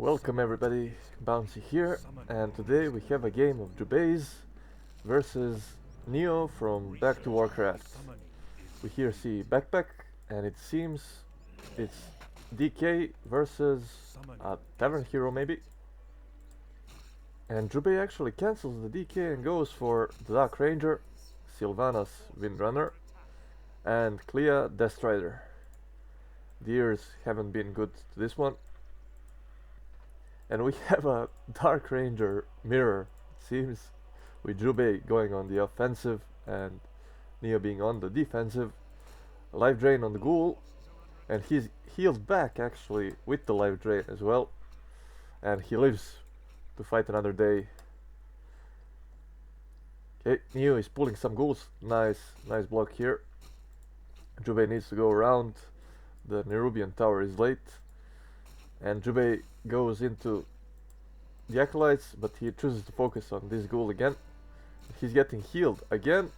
Welcome everybody, Bouncy here, and today we have a game of Jubei's versus Neo from Back to Warcraft. We here see Backpack, and it seems it's DK versus a Tavern Hero maybe. And Jubei actually cancels the DK and goes for the Dark Ranger, Sylvanas Windrunner, and Clea Deathstrider. The ears haven't been good to this one. And we have a Dark Ranger mirror, it seems, with Jubei going on the offensive and Neo being on the defensive. A life drain on the ghoul, and he's healed back actually with the life drain as well. And he lives to fight another day. Okay, Neo is pulling some ghouls. Nice block here. Jubei needs to go around. The Nerubian tower is late. And Jubei goes into the acolytes, but he chooses to focus on this ghoul again. He's getting healed again.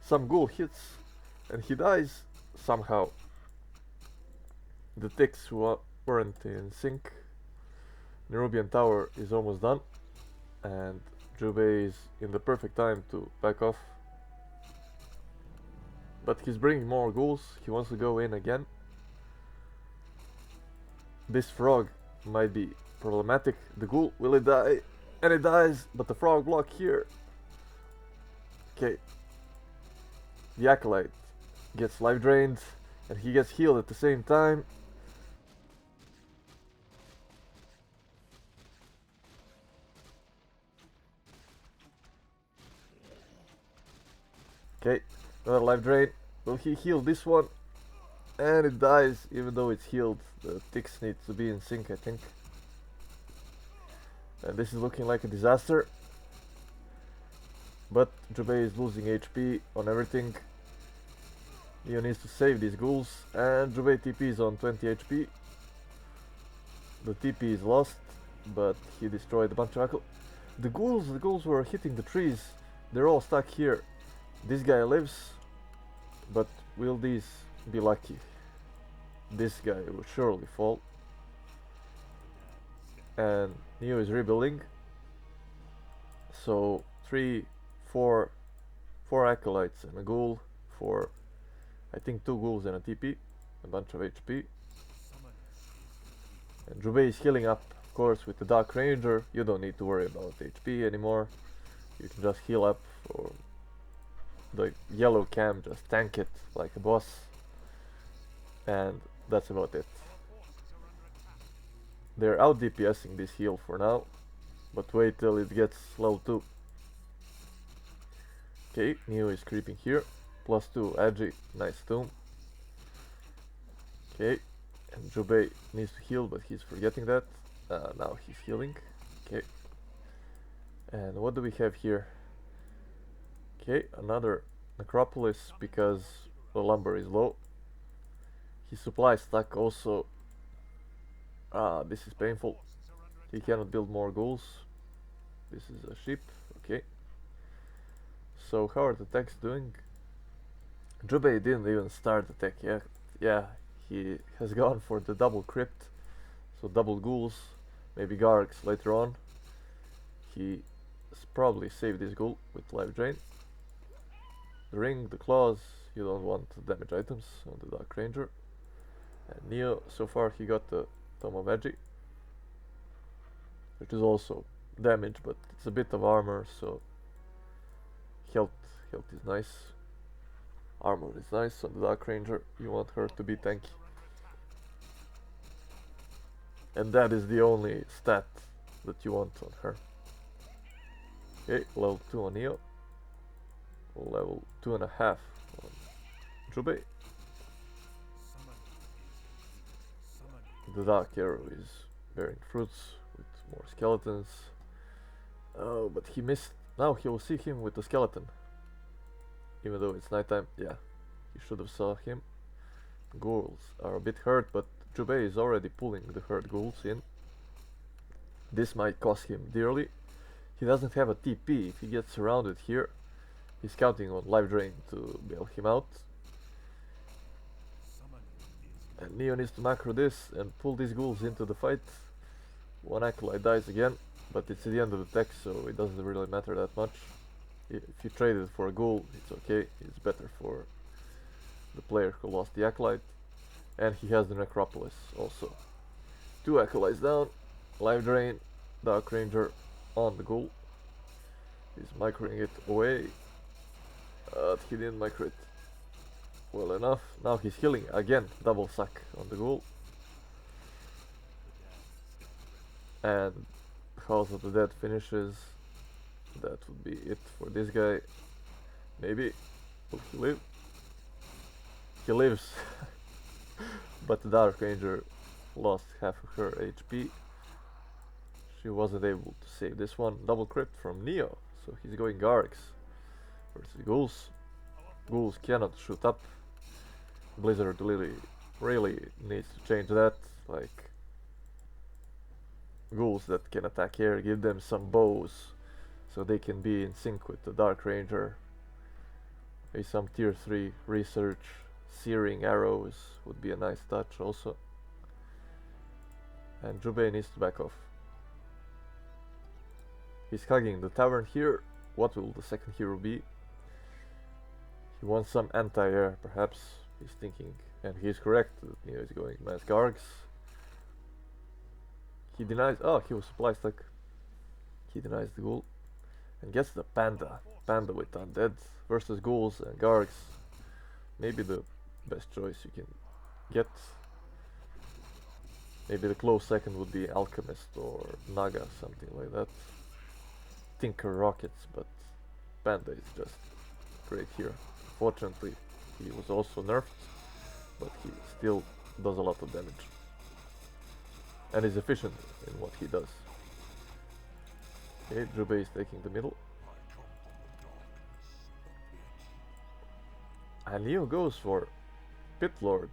Some ghoul hits and he dies somehow. The ticks weren't in sync. Nerubian tower is almost done, and Jubei is in the perfect time to back off. But he's bringing more ghouls. He wants to go in again. This frog might be problematic. The ghoul, will it die? And it dies, but the frog block here. Okay. The acolyte gets life drained, and he gets healed at the same time. Okay, another life drain. Will he heal this one? And it dies, even though it's healed. The ticks need to be in sync, I think. And this is looking like a disaster. But Jubei is losing HP on everything. Neo needs to save these ghouls, and Jubei TP is on 20 HP. The TP is lost, but he destroyed a bunch of the ghouls were hitting the trees. They're all stuck here. This guy lives, but will these be lucky? This guy will surely fall. And Neo is rebuilding. So 4 acolytes and a ghoul for, I think, 2 ghouls and a TP, a bunch of HP. And Jubei is healing up, of course, with the Dark Ranger. You don't need to worry about HP anymore. You can just heal up, or the yellow cam, just tank it like a boss. And that's about it. They're out DPSing this heal for now, but wait till it gets level 2. Okay, Neo is creeping here. +2 Agi, nice tomb. Okay, and Jubei needs to heal, but he's forgetting that. Now he's healing. Okay, and what do we have here? Okay, another necropolis because the lumber is low. His supply stuck also. This is painful. He cannot build more ghouls. This is a sheep. Okay. So how are the attacks doing? Jubei didn't even start the attack yet. Yeah, he has gone for the double crypt. So double ghouls, maybe Gargs later on. He probably saved this ghoul with life drain. The ring, the claws, you don't want damage items on the Dark Ranger. And Neo, so far he got the Tome of Agi, which is also damage, but it's a bit of armor, so health is nice. Armor is nice on the Dark Ranger. You want her to be tanky. And that is the only stat that you want on her. Okay, level 2 on Neo. Level 2.5 on Jubei. The Dark Arrow is bearing fruits with more skeletons. Oh, but he missed. Now he will see him with the skeleton. Even though it's nighttime, yeah, he should have saw him. Ghouls are a bit hurt, but Jubei is already pulling the hurt ghouls in. This might cost him dearly. He doesn't have a TP. If he gets surrounded here, he's counting on life drain to bail him out. And Neo needs to macro this and pull these ghouls into the fight. One acolyte dies again, but it's the end of the deck, so it doesn't really matter that much. If you trade it for a ghoul, it's okay. It's better for the player who lost the acolyte. And he has the necropolis also. 2 acolytes down, life drain, Dark Ranger on the ghoul. He's microing it away. He didn't micro it well enough. Now he's healing again, double suck on the ghoul. And House of the Dead finishes. That would be it for this guy. Maybe. Will he live? He lives. But the Dark Ranger lost half of her HP. She wasn't able to save this one. Double crit from Neo. So he's going Gargs versus Ghouls. Ghouls cannot shoot up. Blizzard really needs to change that. Like, Ghouls that can attack air, give them some bows so they can be in sync with the Dark Ranger. Maybe some tier 3 research. Searing arrows would be a nice touch also. And Jubei needs to back off. He's hugging the tavern here. What will the second hero be? He wants some anti-air, perhaps. He's thinking, and he's correct. Neo is going mass Gargs. He denies. Oh, he was supply stuck. He denies the ghoul and gets the panda. Panda with Undead versus ghouls and Gargs. Maybe the best choice you can get. Maybe the close second would be Alchemist or Naga, something like that. Tinker Rockets, but Panda is just great here. Fortunately, he was also nerfed, but he still does a lot of damage. And is efficient in what he does. Okay, Jubei is taking the middle. And Neo goes for Pit Lord.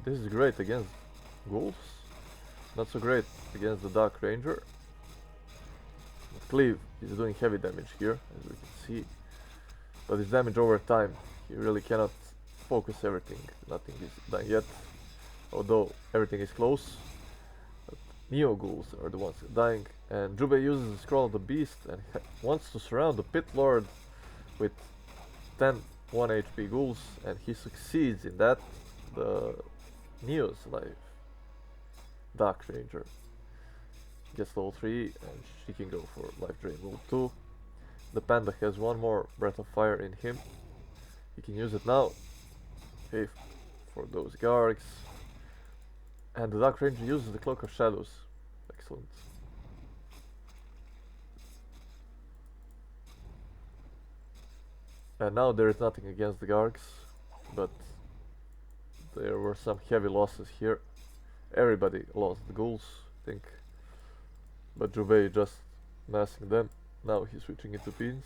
This is great against ghouls. Not so great against the Dark Ranger. But Cleave is doing heavy damage here, as we can see. But his damage over time, he really cannot focus everything. Nothing is done yet. Although everything is close. But Neo ghouls are the ones dying. And Jubei uses the Scroll of the Beast and wants to surround the Pit Lord with 10 1 HP ghouls, and he succeeds in that. The Neo's life. Dark Ranger gets level 3 and she can go for life drain level 2. The panda has one more breath of fire in him. He can use it now. Okay, for those Gargs. And the Dark Ranger uses the Cloak of Shadows. Excellent. And now there is nothing against the Gargs, but there were some heavy losses here. Everybody lost the ghouls, I think. But Jubei just massing them. Now he's switching into beans.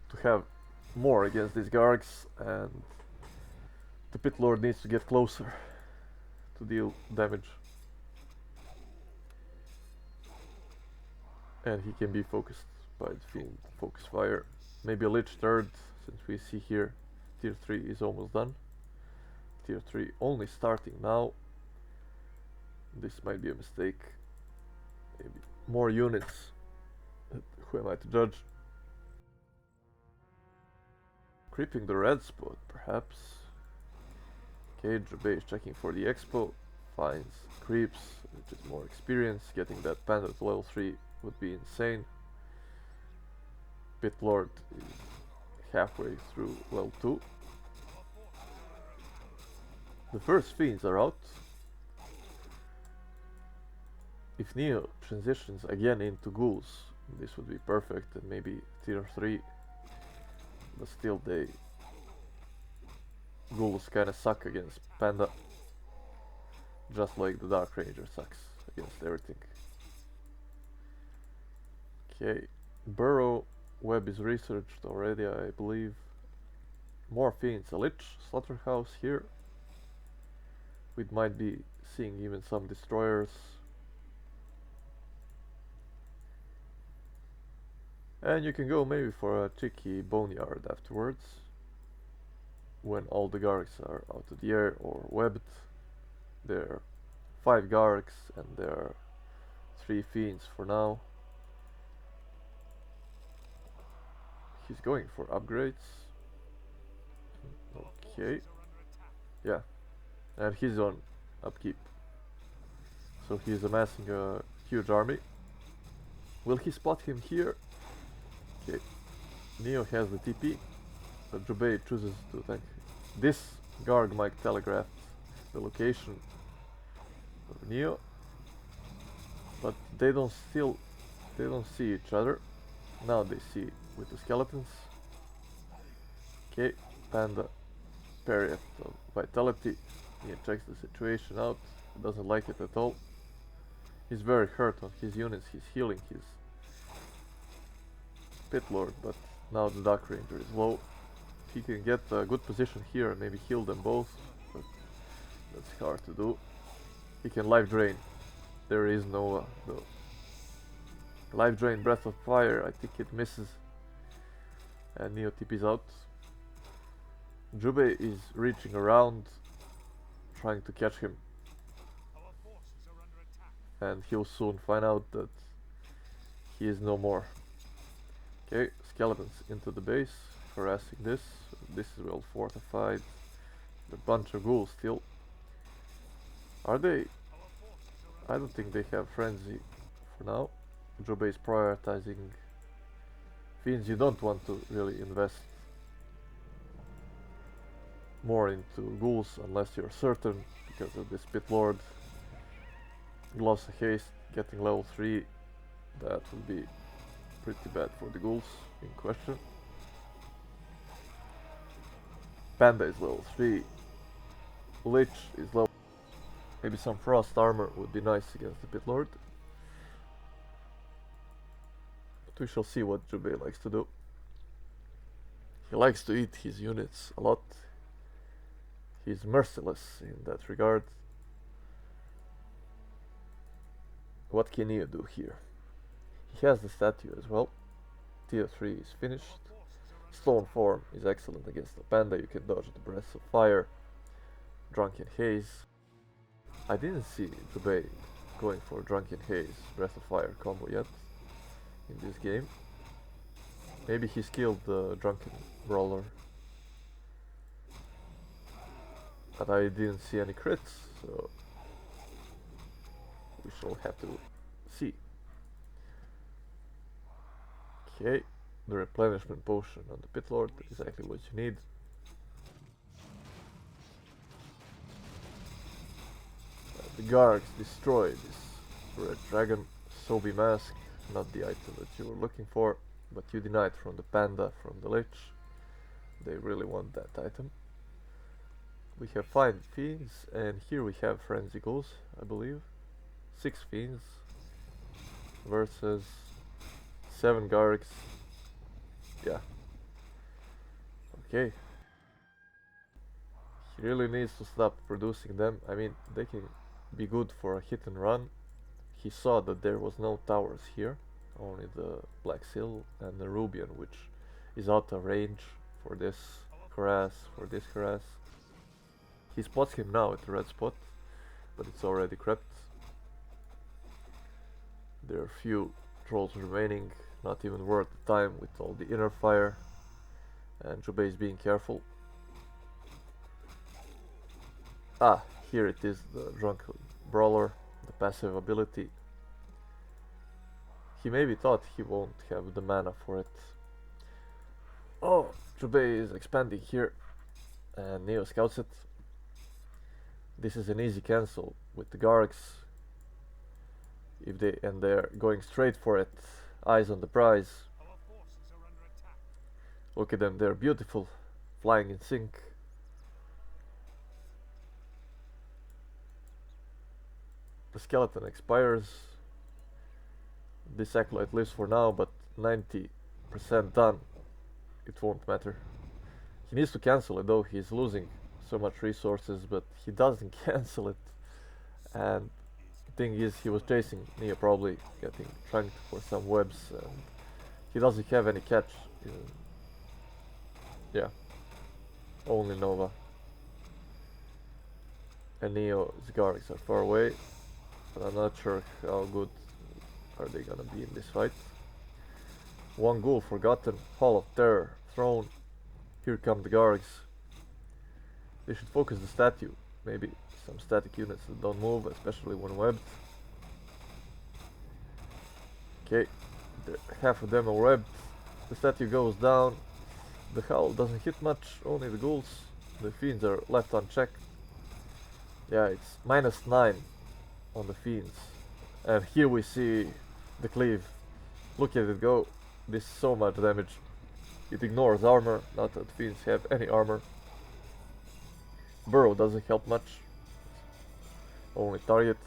To have more against these Gargs, and the Pit Lord needs to get closer to deal damage. And he can be focused by the field focus fire. Maybe a Lich third, since we see here tier 3 is almost done. Tier 3 only starting now. This might be a mistake. Maybe more units. Who am I to judge? Creeping the red spot, perhaps. Okay, Jubei is checking for the expo. Finds creeps, which is more experience. Getting that panda to level 3 would be insane. Pit Lord is halfway through level 2. The first fiends are out. If Neo transitions again into ghouls, this would be perfect, and maybe tier 3. But still, ghouls kinda suck against Panda. Just like the Dark Ranger sucks against everything. Okay, Burrow Web is researched already, I believe. More fiends, a Lich, Slaughterhouse here. We might be seeing even some destroyers. And you can go maybe for a cheeky boneyard afterwards, when all the Gargs are out of the air or webbed. They're 5 Gargs and there are 3 Fiends for now. He's going for upgrades. Okay. Yeah. And he's on upkeep. So he's amassing a huge army. Will he spot him here? Okay. Neo has the TP, but Jubei chooses to attack. This Garg might telegraph the location of Neo, but they don't see each other. Now they see with the skeletons. Okay, Panda parry at vitality. He checks the situation out. He doesn't like it at all. He's very hurt on his units. He's healing his Pit Lord, but now the Dark Ranger is low. He can get a good position here and maybe heal them both, but that's hard to do. He can life drain. There is no life drain. Breath of Fire. I think it misses, and Neo TP's out. Jubei is reaching around, trying to catch him, and he'll soon find out that he is no more. Okay, skeletons into the base, harassing this. This is well fortified. A bunch of ghouls still. Are they? I don't think they have frenzy for now. Jubei is prioritizing fiends. You don't want to really invest more into ghouls unless you're certain, because of this Pit Lord. Gloves of Haste getting level 3, that will be pretty bad for the ghouls in question. Panda is level 3, Lich is level. Maybe some frost armor would be nice against the Pit Lord. But we shall see what Jubei likes to do. He likes to eat his units a lot. He's merciless in that regard. What can Neo do here? He has the statue as well. Tier 3 is finished. Stone form is excellent against the Panda. You can dodge the Breath of Fire. Drunken Haze. I didn't see Jubei going for Drunken Haze Breath of Fire combo yet in this game. Maybe he skilled the Drunken Brawler, but I didn't see any crits, so we shall have to see. Okay, the replenishment potion on the Pit Lord, exactly what you need. The Gargs destroy this red dragon. Sobi mask, not the item that you were looking for, but you denied from the Panda, from the Lich. They really want that item. We have 5 fiends, and here we have frenzy ghouls, I believe. 6 fiends versus 7 Gargs. Yeah. Okay. He really needs to stop producing them. I mean, they can be good for a hit and run. He saw that there was no towers here, only the Black Seal and the Rubian, which is out of range for this harass, He spots him now at the red spot, but it's already crept. There are few trolls remaining, not even worth the time with all the inner fire, and Jubei is being careful. Ah, here it is, the Drunken Brawler, the passive ability. He maybe thought he won't have the mana for it. Oh, Jubei is expanding here, and Neo scouts it. This is an easy cancel with the Gargs. They're going straight for it. Eyes on the prize. Look at them, they're beautiful, flying in sync. The skeleton expires. This acolyte lives for now, but 90% done. It won't matter. He needs to cancel it though. He's losing so much resources, but he doesn't cancel it. And the thing is, he was chasing Neo, probably getting trunked for some webs, and he doesn't have any catch. Yeah, only Nova. and Neo's Gargs are far away, but I'm not sure how good are they gonna be in this fight. One ghoul forgotten, Hall of Terror, thrown. Here come the Gargs. They should focus the statue, maybe some static units that don't move, especially when webbed. Okay, half of them are webbed. The statue goes down. The howl doesn't hit much, only the ghouls. The fiends are left unchecked. Yeah, it's -9 on the fiends. And here we see the cleave. Look at it go. This is so much damage. It ignores armor, not that fiends have any armor. Burrow doesn't help much. Only target.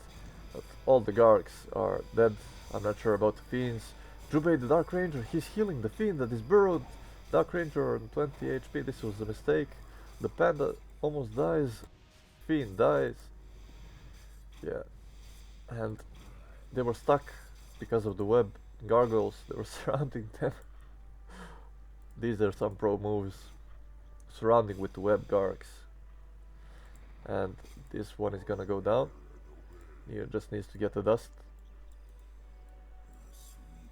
But all the Gargs are dead. I'm not sure about the fiends. Jubei the Dark Ranger, he's healing the fiend that is burrowed. Dark Ranger on 20 HP, this was a mistake. The panda almost dies. Fiend dies. Yeah. And they were stuck because of the web. Gargoyles, they were surrounding them. These are some pro moves. Surrounding with the web Gargs. And this one is gonna go down. Neo just needs to get the dust.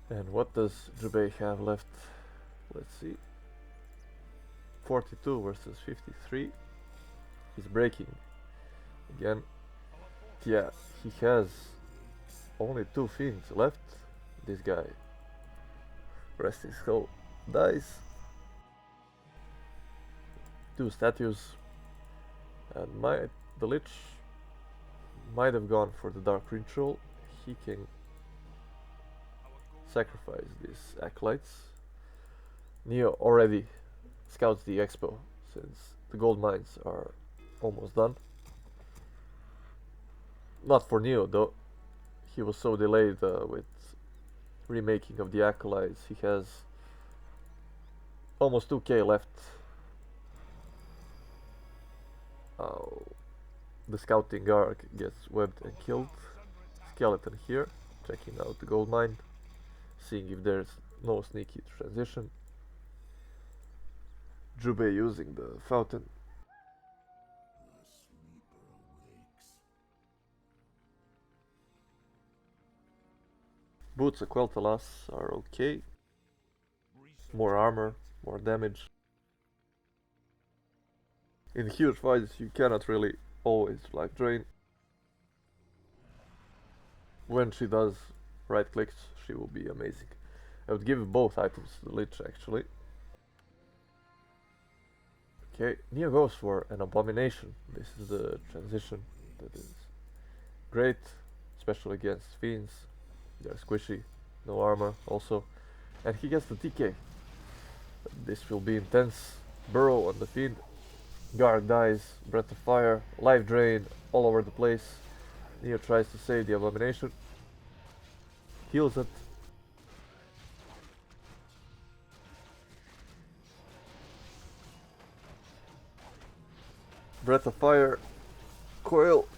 And what does Jubei have left? Let's see. 42 versus 53. He's breaking. Again. Yeah, he has only 2 fiends left. This guy. Rest his soul. Dies. 2 statues. And the Lich might have gone for the Dark Ritual. He can sacrifice these acolytes. Neo already scouts the expo since the gold mines are almost done. Not for Neo though. He was so delayed with remaking of the acolytes. He has almost 2k left. The scouting guard gets webbed and killed. Skeleton here, checking out the gold mine, seeing if there's no sneaky transition. Jubei using the fountain. Boots of Quel'Thalas are okay. More armor, more damage. In huge fights you cannot really always life drain. When she does right clicks, she will be amazing. I would give both items to the Lich actually. Okay, Neo goes for an Abomination. This is the transition that is great, especially against fiends. They're squishy, no armor also. And he gets the TK. This will be intense. Burrow on the fiend. Guard dies, Breath of Fire, Life Drain all over the place. Neo tries to save the Abomination. Heals it. Breath of Fire. Coil.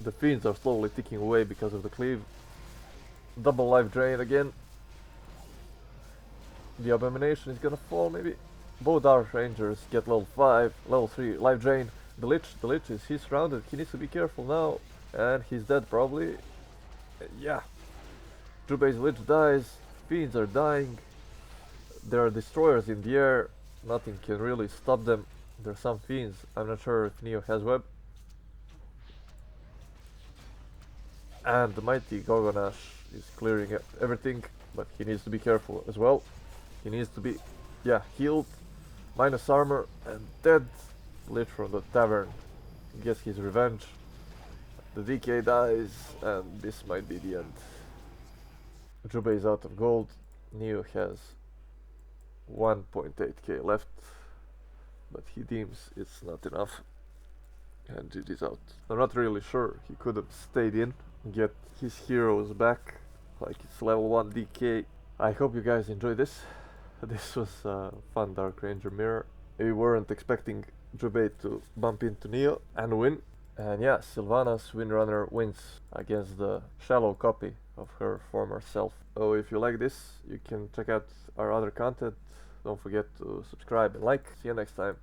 The fiends are slowly ticking away because of the cleave. Double Life Drain again. The Abomination is gonna fall maybe. Both Dark Rangers get level 5, level 3, Life Drain. The Lich he's surrounded, he needs to be careful now. And he's dead probably. Yeah. Jubei's Lich dies, fiends are dying. There are destroyers in the air, nothing can really stop them. There are some fiends, I'm not sure if Neo has web. And the mighty Gorgonash is clearing everything, but he needs to be careful as well. He needs to be, yeah, healed, minus armor, and dead. Lich from the tavern gets his revenge. The DK dies, and this might be the end. Jubei is out of gold. Neo has 1.8k left, but he deems it's not enough, and GG's out. I'm not really sure he could have stayed in, get his heroes back, like it's level 1 DK. I hope you guys enjoyed this. This was a fun Dark Ranger mirror. We weren't expecting Jubei to bump into Neo and win. And yeah, Sylvanas Windrunner wins against the shallow copy of her former self. So if you like this, you can check out our other content. Don't forget to subscribe and like. See you next time.